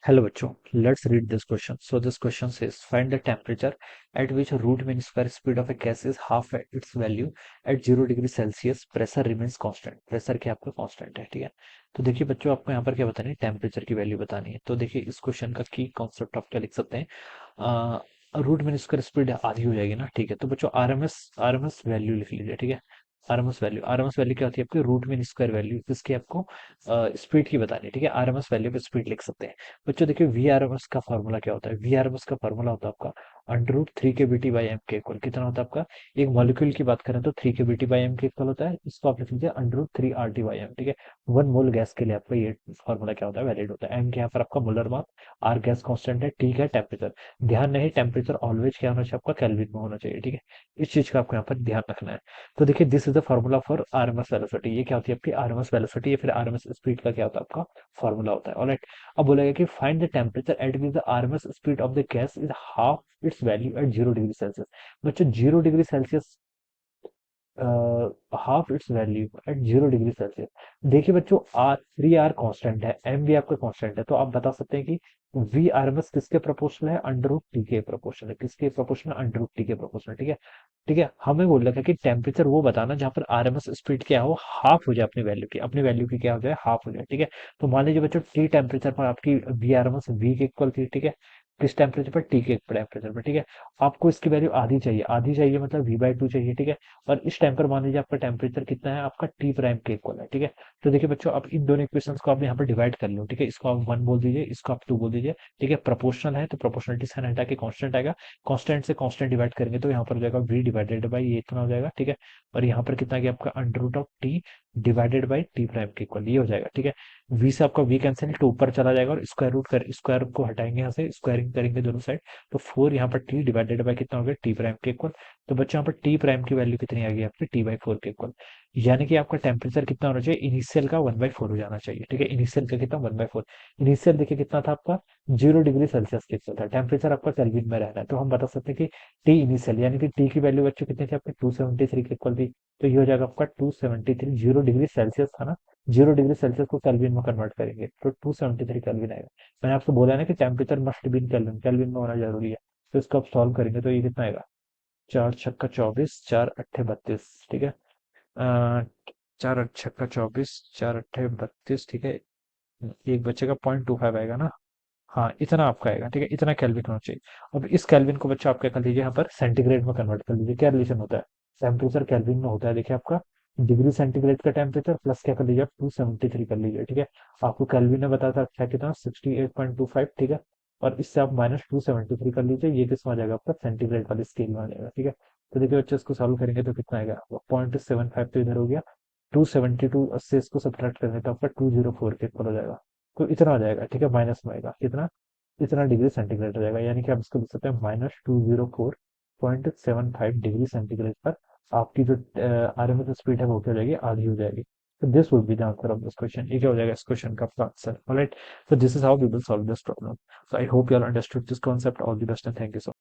Hello बच्चों, let's read this question. So this question says find the temperature at which root mean square speed of a gas is half its value at 0 degree Celsius pressure remains constant. Pressure क्या आपका constant है, ठीक है। तो देखिए बच्चों, आपको यहाँ पर क्या बतानी है, टेम्परेचर की वैल्यू बतानी है। तो देखिए इस क्वेश्चन का की कॉन्सेप्ट आप क्या लिख सकते हैं, रूट मीन स्क्वायर स्पीड आधी हो जाएगी ना, ठीक है। तो बच्चों आरएमएस वैल्यू लिख लीजिए, ठीक है। आरएमएस वैल्यू क्या होती है आपकी, रूट मीन स्क्वायर वैल्यू, जिसकी आपको स्पीड की बतानी है, ठीक है। आरएमएस वैल्यू पे स्पीड लिख सकते हैं। बच्चों देखिए वी आर एम एस का फॉर्मूला क्या होता है, वी आर एम एस का फॉर्मूला होता है आपका √3 के बी टी बाई एम के इक्वल कितना होता है आपका। एक मॉलिक्यूल की बात करें तो 3 के बी टी बाई एम के इक्वल होता है, इसको आप लिख लीजिए √3 RT/m, ठीक है। 1 मोल गैस के लिए आपका ये फॉर्मूला क्या होता है, वैलिड होता है। एम के यहाँ पर आपका molar mass, R gas constant है, ठीक है। टेम्परेचर ध्यान नहीं, टेम्परेचर ऑलवेज क्या होना चाहिए आपका, केल्विन में होना चाहिए, ठीक है। इस चीज का आपको यहाँ पर ध्यान रखना है। तो देखिए this is the formula for RMS velocity, ये क्या होती है आपकी आरएमएस वेलोसिटी या फिर आरएमएस स्पीड का क्या होता है आपका फॉर्मूला होता है। ऑलराइट, अब बोलेगा कि find the temperature at which the RMS speed of the gas is half its value at 0 degree Celsius. बच्चों 0 degree Celsius, half its value at 0 degree Celsius. देखिए बच्चों, आर कांस्टेंट है, एम भी आपका कांस्टेंट है, तो आप बता सकते हैं कि वी आर एम एस किसके प्रोपोर्शनल है, √T के प्रोपोर्शनल है। किसके प्रोपोर्शनल, √T के प्रोपोर्शनल, ठीक है। ठीक है, हमें बोल रखा है कि टेम्परेचर वो बताना जहां पर आरएमएस स्पीड क्या हो, हाफ हो जाए अपनी वैल्यू की क्या हो जाए, हाफ हो जाए, ठीक है। तो मान लीजिए बच्चों टी टेम्परेचर पर आपकी वी आरएमएस वी के इक्वल थी, ठीक है। किस टेम्परेचर पर, टी के टेम्परेचर पर, ठीक है। आपको इसकी वैल्यू आधी चाहिए मतलब v/2 चाहिए, ठीक है। और इस टाइम पर मान लीजिए आपका टेम्परेचर कितना है, आपका टी प्राइम के इक्वल है, ठीक है। तो देखिए बच्चों, अब इन दोनों इक्वेशंस को आप यहाँ पर डिवाइड कर लो, ठीक है। इसको आप 1 बोल दीजिए, इसको आप 2 बोल दीजिए, ठीक है। प्रोपोर्शनल है तो प्रोपोर्शनलिटी साइन हटा के कांस्टेंट आएगा, कांस्टेंट से कांस्टेंट डिवाइड करेंगे तो यहाँ पर हो जाएगा v डिवाइडेड बाई ये इतना हो जाएगा, ठीक है। और यहाँ पर कितना गया आपका, √T divided by T prime के इक्वल, ये हो जाएगा, ठीक है। v से आपका v कैंसिल तो ऊपर चला जाएगा और स्क्वायर को हटाएंगे, यहाँ से स्क्वायरिंग करेंगे दोनों साइड। तो 4 यहाँ पर t डिवाइडेड बाई कितना हो गया, टी प्राइम के इक्वल। तो बच्चों यहाँ पर टी प्राइम की वैल्यू कितनी आ गई आपकी, t/4 के इक्वल। यानी कि आपका टेम्परेचर कितना होना चाहिए, इनिशियल का 1/4 हो जाना चाहिए, ठीक है। इनिशियल का कितना, 1/4। इनिशियल देखिए कितना था आपका, 0 डिग्री सेल्सियस के इक्वल था। टेम्परेचर आपका केल्विन में रहना है, तो हम बता सकते हैं कि टी इनिशियल यानी कि टी की वैल्यू बच्चों कितनी थी आपके, 273 के इक्वल थी। तो ये हो जाएगा आपका 273, 0 डिग्री सेल्सियस था ना, 0 डिग्री सेल्सियस को केल्विन में कन्वर्ट करेंगे तो 273 केल्विन आएगा। मैंने आपको बोला है ना कि temperature must be in kelvin, kelvin में होना जरूरी है। तो इसको आप सॉल्व करेंगे तो ये कितना आएगा, 4 छक्का 24, 4 अट्ठे 32, ठीक है। 4 छक्का 24, 4 अट्ठे 32, ठीक है। एक बच्चे का 0.25 आएगा ना, हाँ इतना आपका आएगा, ठीक है। इतना केल्विन होना चाहिए। अब इस केल्विन को बच्चा आप क्या कर लीजिए, यहाँ पर सेंटीग्रेड में कन्वर्ट कर लीजिए। क्या रिलेशन होता है, टेम्परेचर केल्विन में होता है, देखिए आपका डिग्री सेंटीग्रेड का टेम्परेचर प्लस क्या कर लीजिए आप, 273 कर लीजिए, ठीक है। आपको केल्विन ने बताया था अच्छा कितना, 68.25, ठीक है। और इससे आप -273 कर लीजिए, ये किसमें आ जाएगा आपका, सेंटीग्रेड वाली स्केल में आ जाएगा, ठीक है। तो देखिए बच्चे इसको सॉल्व करेंगे तो कितना आएगा, 0.75 तो इधर हो गया, 272 से इसको सब्ट्रैक्ट करेंगे तो आपका 204 के इक्वल हो जाएगा। तो इतना आ जाएगा, ठीक है। माइनस में आएगा कितना, इतना डिग्री सेंटीग्रेड हो जाएगा। यानी कि आप इसको लिख सकते हैं -204.75 डिग्री सेंटीग्रेड पर आपकी जो आरएमएस स्पीड है वो क्या हो जाएगी, आधी हो जाएगी। So this would be the answer of this question. ये क्या हो जाएगा इस क्वेश्चन का आपका answer. Alright, so this is how we will solve this problem. So I hope you all understood this concept. All the best and thank you so much.